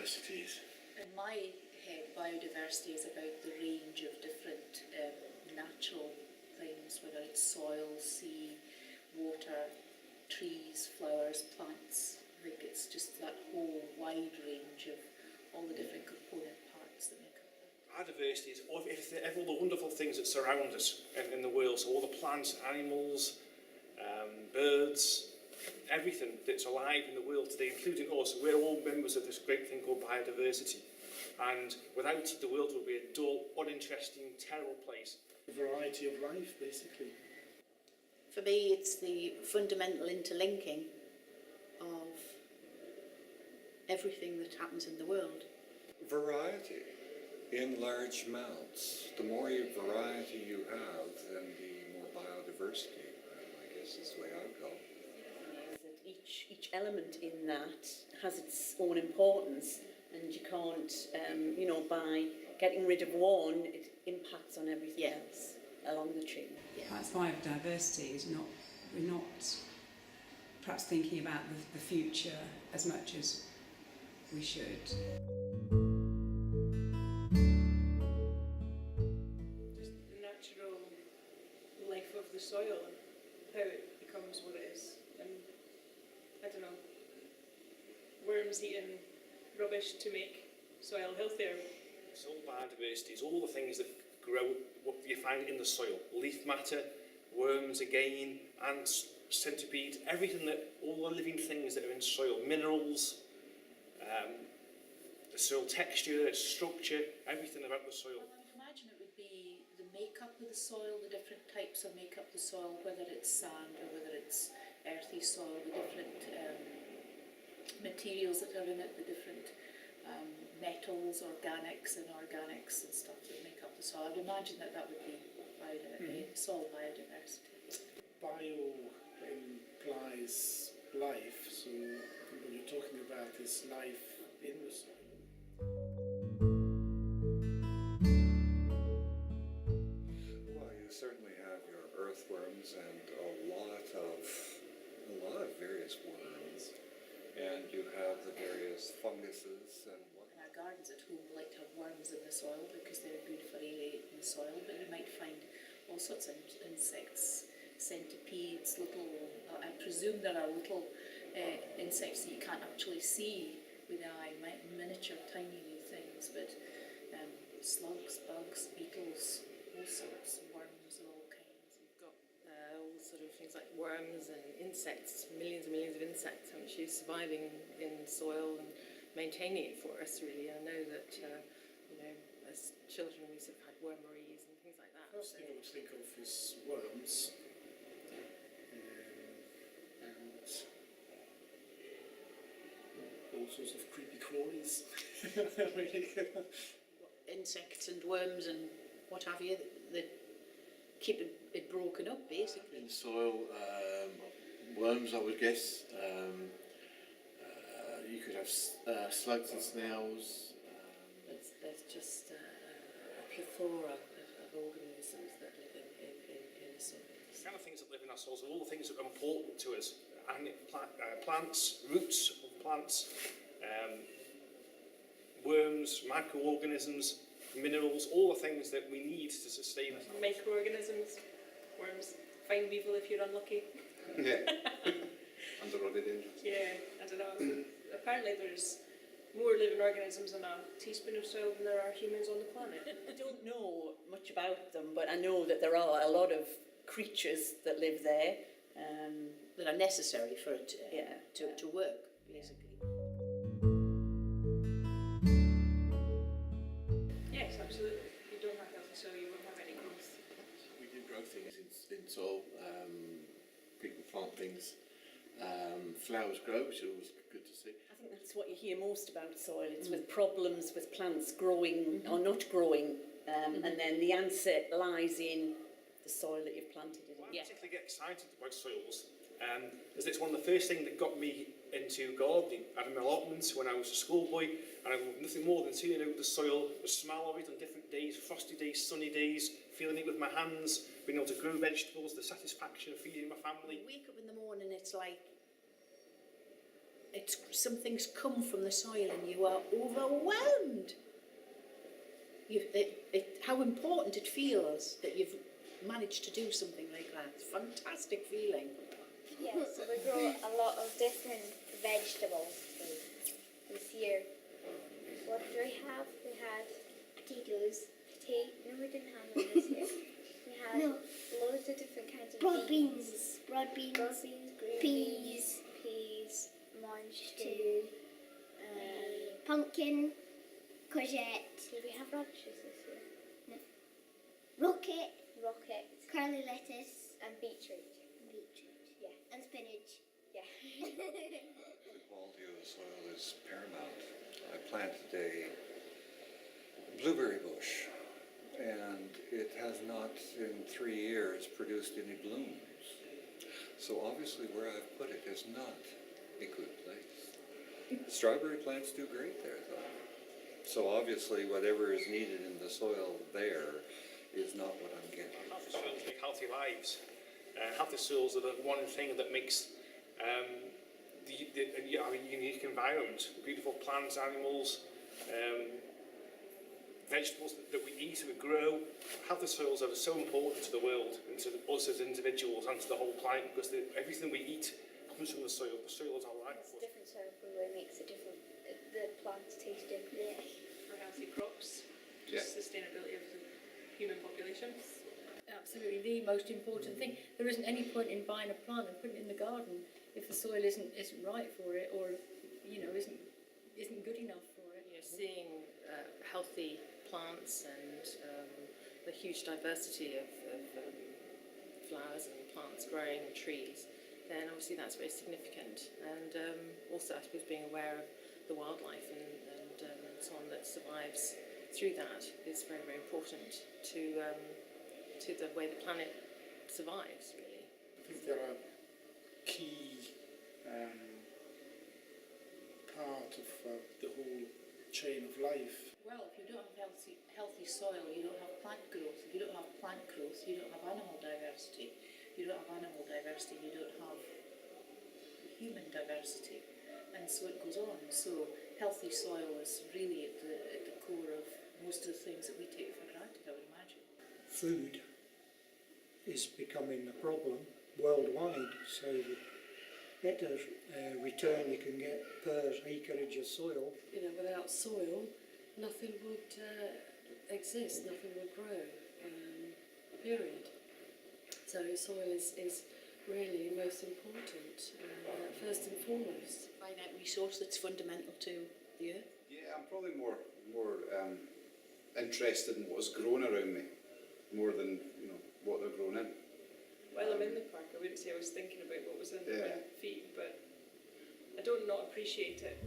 biodiversity is. In my head, biodiversity is about the range of different natural things, whether it's soil, sea, water, trees, flowers, plants. I think it's just that whole wide range of all the different component parts that make up it. Biodiversity is all the wonderful things that surround us in the world, so all the plants, animals, birds, everything that's alive in the world today, including us. We're all members of this great thing called biodiversity. And without it, the world would be a dull, uninteresting, terrible place. A variety of life, basically. For me, it's the fundamental interlinking of everything that happens in the world. Variety in large amounts. The more variety you have, then the more biodiversity, I guess is the way I would go. That each element in that has its own importance, and you can't, by getting rid of one, it impacts on everything else along the tree. That's biodiversity. We're not perhaps thinking about the future as much as we should. Just the natural life of the soil and how it becomes what it is. And I don't know, worms eating rubbish to make soil healthier. It's all biodiversity, it's all the things that grow, what you find in the soil. Leaf matter, worms again, ants, centipedes, everything that, all the living things that are in soil, minerals, the soil texture, its structure, everything about the soil. Well, I imagine it would be the makeup of the soil, the different types of makeup of the soil, whether it's sand or whether it's earthy soil, the different materials that are in it, the different metals, organics and inorganics and stuff that make up the soil. I'd imagine that would be soil biodiversity. Bio implies life, so what you're talking about is life in the soil. Well, you certainly have your earthworms and a lot of various worms, and you have the various funguses and what. In our gardens at home, we like to have worms in the soil because they're good for aerating the soil, but you might find all sorts of insects, centipedes, I presume there are little insects that you can't actually see with the eye, miniature, tiny new things, but slugs, bugs, beetles, all sorts, worms of all kinds. You've got all sort of things like worms and insects, millions and millions of insects, haven't you, surviving in soil and maintaining it for us, really. I know that, as children we sort of had wormeries and things like that. First thing I would think of is worms. And all sorts of creepy crawlies. Insects and worms and what have you that keep it broken up, basically. In the soil, worms, I would guess. You could have slugs and snails. There's just a plethora of organisms that live in the soil. The kind of things that live in our soils are all the things that are important to us. And plants, roots of plants, worms, microorganisms, minerals, all the things that we need to sustain us. Microorganisms, worms, fine weevil if you're unlucky. Yeah. And they're really dangerous. Yeah, I don't know. Apparently there's more living organisms in a teaspoon of soil than there are humans on the planet. I don't know much about them, but I know that there are a lot of creatures that live there that are necessary for it to work, basically. Yes, absolutely. If you don't have healthy soil, you won't have any growth. We do grow things in soil. People plant things. Flowers grow, which is always good to see. I think that's what you hear most about soil. It's with problems with plants growing or not growing, and then the answer lies in the soil that you've planted it in. Well, I particularly get excited about soils, as it's one of the first things that got me into gardening. I had an allotment when I was a schoolboy, and I loved nothing more than seeing out the soil, the smell of it on different days, frosty days, sunny days, feeling it with my hands, being able to grow vegetables, the satisfaction of feeding my family. You wake up in the morning, it's like something's come from the soil and you are overwhelmed. How important it feels that you've managed to do something like that. It's a fantastic feeling. Yeah, so we grow a lot of different vegetables this year. What did we have? We had potatoes. No, we didn't have them this year. We had loads of different kinds of Broad beans. beans. Broad beans. Green Peas. peas, Stew. Pumpkin. Courgette. Did we have radishes this year? Rocket. Rocket Curly lettuce. and beetroot. Beetroot. Yeah. And spinach. Yeah. The quality of the soil is paramount. I planted a blueberry bush, and it has not in 3 years produced any blooms. So obviously where I've put it is not a good place. Strawberry plants do great there though. So obviously whatever is needed in the soil there is not what I'm getting. Healthy soils make healthy lives. Healthy soils are the one thing that makes our unique environment. Beautiful plants, animals, vegetables that we eat, we grow. Healthy soils are so important to the world and to us as individuals and to the whole planet because everything we eat comes from the soil. The soil is our life It's force. different soil everywhere makes it different. The plants taste different. For healthy crops, Yeah. just sustainability of the human population. Absolutely, the most important thing. There isn't any point in buying a plant and putting it in the garden if the soil isn't right for it, or isn't good enough for it. You know, seeing healthy plants and the huge diversity of flowers and plants growing and trees, then obviously that's very significant. And also, I suppose, being aware of the wildlife and so on that survives through that is very, very important to the way the planet survives, really. I think there are key part of the whole chain of life. Well, if you don't have healthy soil, you don't have plant growth. If you don't have plant growth, you don't have animal diversity. You don't have animal diversity, you don't have human diversity. And so it goes on. So healthy soil is really at the core of most of the things that we take for granted, I would imagine. Food is becoming a problem worldwide, so the better return you can get per acreage of soil. You know, without soil, nothing would exist, nothing would grow, period. So soil is really most important, first and foremost. Finite resource that's fundamental to the earth. Yeah, I'm probably more interested in what's grown around me, more than what they're grown in. While I'm in the park, I wouldn't say I was thinking about what was under my feet, but I don't not appreciate it.